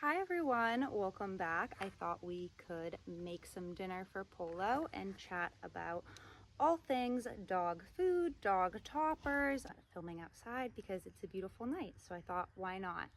Hi everyone, welcome back. I thought we could make some dinner for Polo and chat about all things dog food, dog toppers, filming outside because it's a beautiful night. So I thought, why not?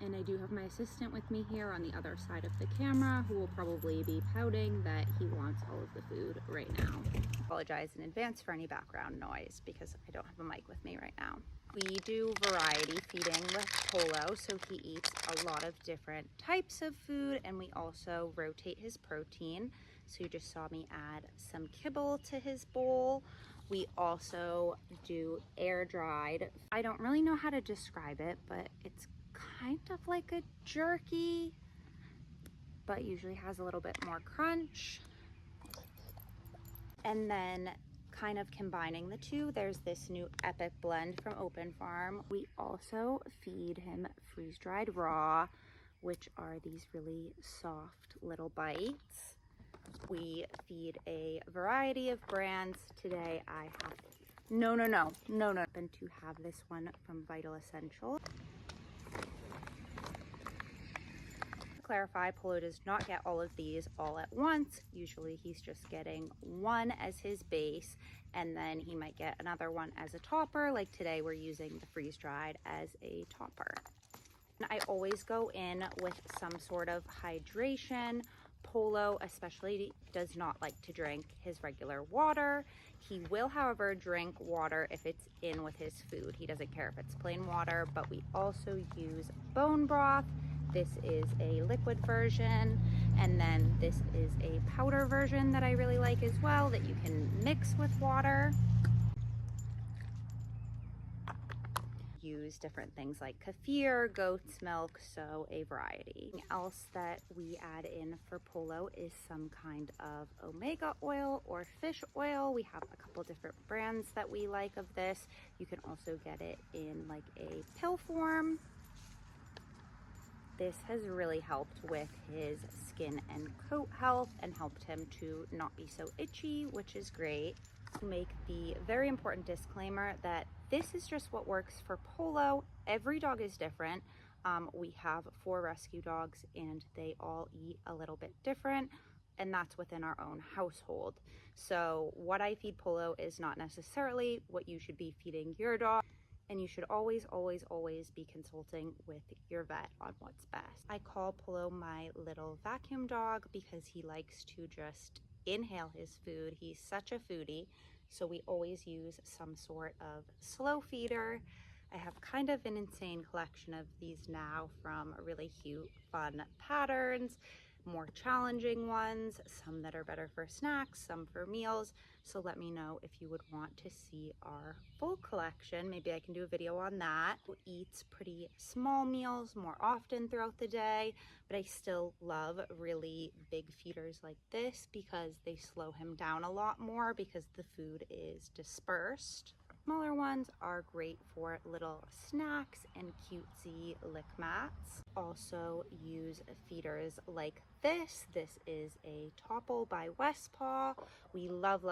And I do have my assistant with me here on the other side of the camera who will probably be pouting that he wants all of the food right now. I apologize in advance for any background noise because I don't have a mic with me right now. We do variety feeding with Polo, so he eats a lot of different types of food, and we also rotate his protein. So you just saw me add some kibble to his bowl. We also do air dried. I don't really know how to describe it, but it's kind of like a jerky, but usually has a little bit more crunch. And then kind of combining the two, there's this new epic blend from Open Farm. We also feed him freeze-dried raw, which are these really soft little bites. We feed a variety of brands. Today I have no, and to have this one from Vital Essential. Clarify, Polo does not get all of these all at once. Usually he's just getting one as his base, and then he might get another one as a topper. Like today we're using the freeze-dried as a topper. And I always go in with some sort of hydration. Polo especially does not like to drink his regular water. He will, however, drink water if it's in with his food. He doesn't care if it's plain water, but we also use bone broth. This is a liquid version, and then this is a powder version that I really like as well that you can mix with water. Use different things like kefir, goat's milk, so a variety. Something else that we add in for Polo is some kind of omega oil or fish oil. We have a couple different brands that we like of this. You can also get it in like a pill form. This has really helped with his skin and coat health and helped him to not be so itchy, which is great. To make the very important disclaimer that this is just what works for Polo. Every dog is different. We have 4 rescue dogs and they all eat a little bit different, and that's within our own household. So what I feed Polo is not necessarily what you should be feeding your dog. And you should always be consulting with your vet on what's best. I call Polo my little vacuum dog because he likes to just inhale his food. He's such a foodie, so we always use some sort of slow feeder. I have kind of an insane collection of these now, from really cute, fun patterns, more challenging ones, some that are better for snacks, some for meals. So let me know if you would want to see our full collection. Maybe I can do a video on that. He eats pretty small meals more often throughout the day, but I still love really big feeders like this because they slow him down a lot more because the food is dispersed. Smaller ones are great for little snacks and cutesy lick mats. Also use feeders like this. This is a Topple by Westpaw. We love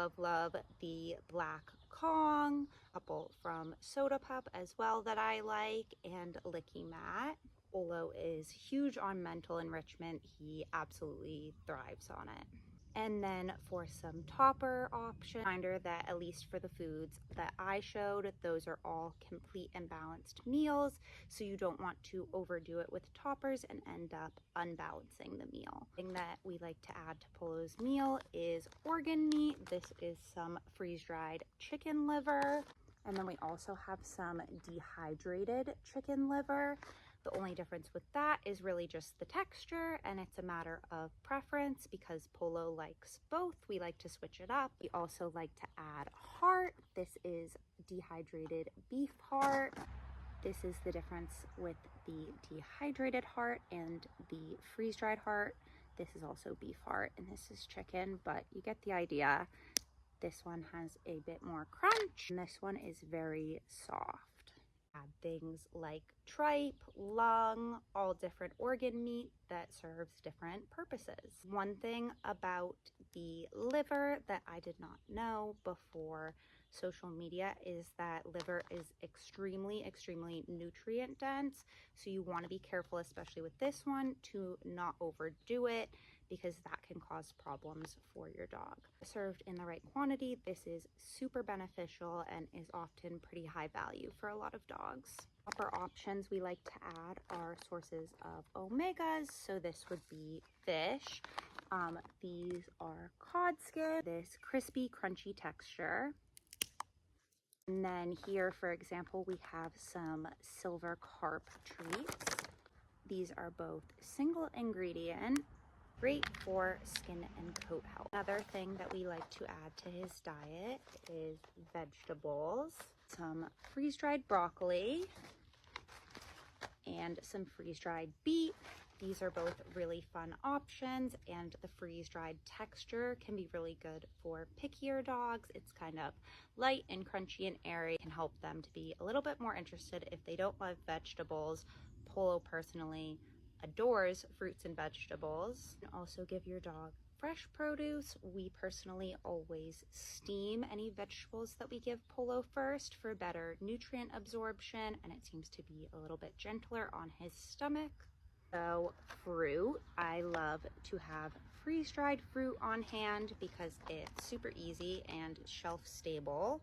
the Black Kong. A couple from Soda Pup as well that I like, and Licky Mat. Polo is huge on mental enrichment. He absolutely thrives on it. And then for some topper option, reminder that at least for the foods that I showed, those are all complete and balanced meals, so you don't want to overdo it with toppers and end up unbalancing the meal. The thing that we like to add to Polo's meal is organ meat. This is some freeze-dried chicken liver, and then we also have some dehydrated chicken liver. The only difference with that is really just the texture, and it's a matter of preference because Polo likes both. We like to switch it up. We also like to add heart. This is dehydrated beef heart. This is the difference with the dehydrated heart and the freeze-dried heart. This is also beef heart and this is chicken, but you get the idea. This one has a bit more crunch and this one is very soft. Add things like tripe, lung, all different organ meat that serves different purposes. One thing about the liver that I did not know before social media is that liver is extremely nutrient dense, so you want to be careful, especially with this one, to not overdo it, because that can cause problems for your dog. Served in the right quantity, this is super beneficial and is often pretty high value for a lot of dogs. Proper options we like to add are sources of omegas, so this would be fish. These are cod skin, this crispy, crunchy texture. And then here, for example, we have some silver carp treats. These are both single ingredient, great for skin and coat health. Another thing that we like to add to his diet is vegetables, some freeze-dried broccoli, and some freeze-dried beet. These are both really fun options, and the freeze-dried texture can be really good for pickier dogs. It's kind of light and crunchy and airy, can help them to be a little bit more interested if they don't love vegetables. Polo personally adores fruits and vegetables. And also give your dog fresh produce. We personally always steam any vegetables that we give Polo first for better nutrient absorption, and it seems to be a little bit gentler on his stomach. So fruit, I love to have freeze-dried fruit on hand because it's super easy and shelf stable.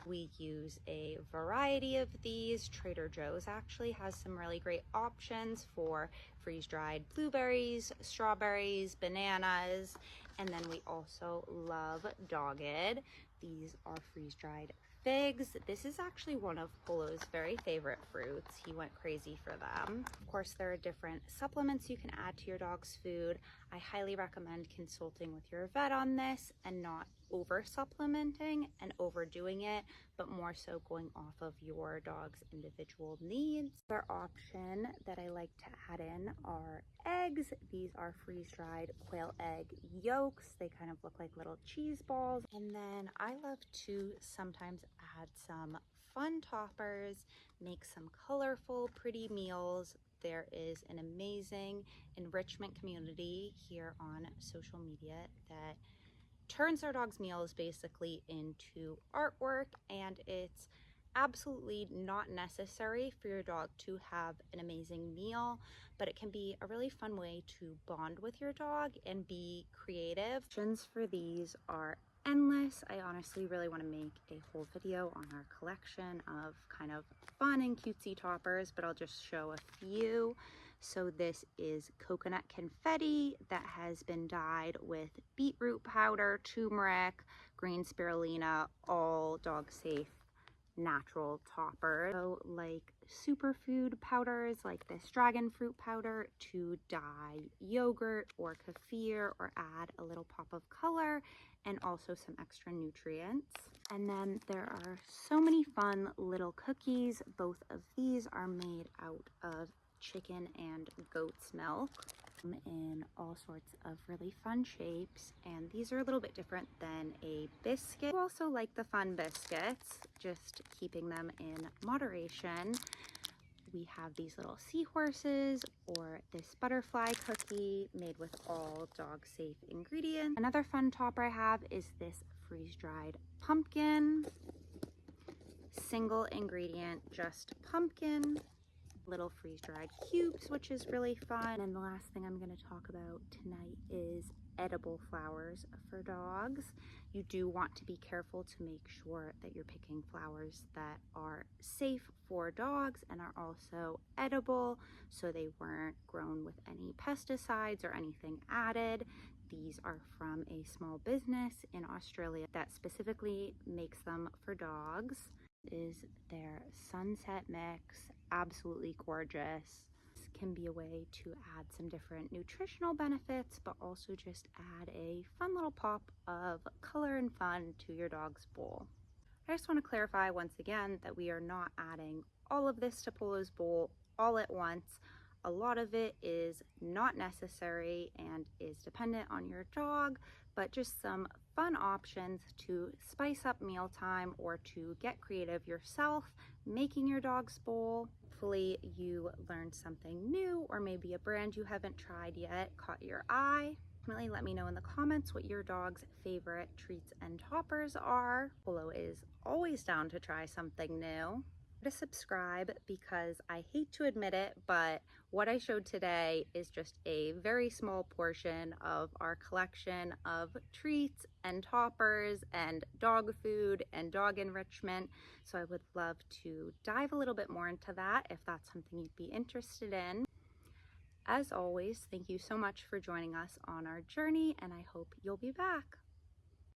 We use a variety of these. Trader Joe's actually has some really great options for freeze-dried blueberries, strawberries, bananas, and then we also love Dogged. These are freeze-dried figs. This is actually one of Polo's very favorite fruits. He went crazy for them. Of course, there are different supplements you can add to your dog's food. I highly recommend consulting with your vet on this and not over supplementing and overdoing it, but more so going off of your dog's individual needs. Another option that I like to add in are eggs. These are freeze-dried quail egg yolks. They kind of look like little cheese balls. And then I love to sometimes add some fun toppers, make some colorful, pretty meals. There is an amazing Enrichment community here on social media that turns their dog's meals basically into artwork, and it's absolutely not necessary for your dog to have an amazing meal, but it can be a really fun way to bond with your dog and be creative. Options for these are endless. I honestly really want to make a whole video on our collection of kind of fun and cutesy toppers, but I'll just show a few. So this is coconut confetti that has been dyed with beetroot powder, turmeric, green spirulina, all dog safe natural toppers. So like superfood powders like this dragon fruit powder to dye yogurt or kefir or add a little pop of color and also some extra nutrients. And then there are so many fun little cookies. Both of these are made out of chicken and goat's milk in all sorts of really fun shapes, and these are a little bit different than a biscuit. I also like the fun biscuits, just keeping them in moderation. We have these little seahorses or this butterfly cookie made with all dog safe ingredients. Another fun topper I have is this freeze-dried pumpkin, single ingredient, just pumpkin, little freeze-dried cubes, which is really fun. And the last thing I'm going to talk about tonight is edible flowers for dogs. You do want to be careful to make sure that you're picking flowers that are safe for dogs and are also edible, so they weren't grown with any pesticides or anything added. These are from a small business in Australia that specifically makes them for dogs. Is their sunset mix, absolutely gorgeous. This can be a way to add some different nutritional benefits, but also just add a fun little pop of color and fun to your dog's bowl. I just want to clarify once again that we are not adding all of this to Polo's bowl all at once. A lot of it is not necessary and is dependent on your dog, but just some fun options to spice up mealtime or to get creative yourself making your dog's bowl. Hopefully you learned something new, or maybe a brand you haven't tried yet caught your eye. Definitely let me know in the comments what your dog's favorite treats and toppers are. Polo is always down to try something new. To subscribe, because I hate to admit it, but what I showed today is just a very small portion of our collection of treats and toppers and dog food and dog enrichment. So I would love to dive a little bit more into that if that's something you'd be interested in. As always, thank you so much for joining us on our journey, and I hope you'll be back.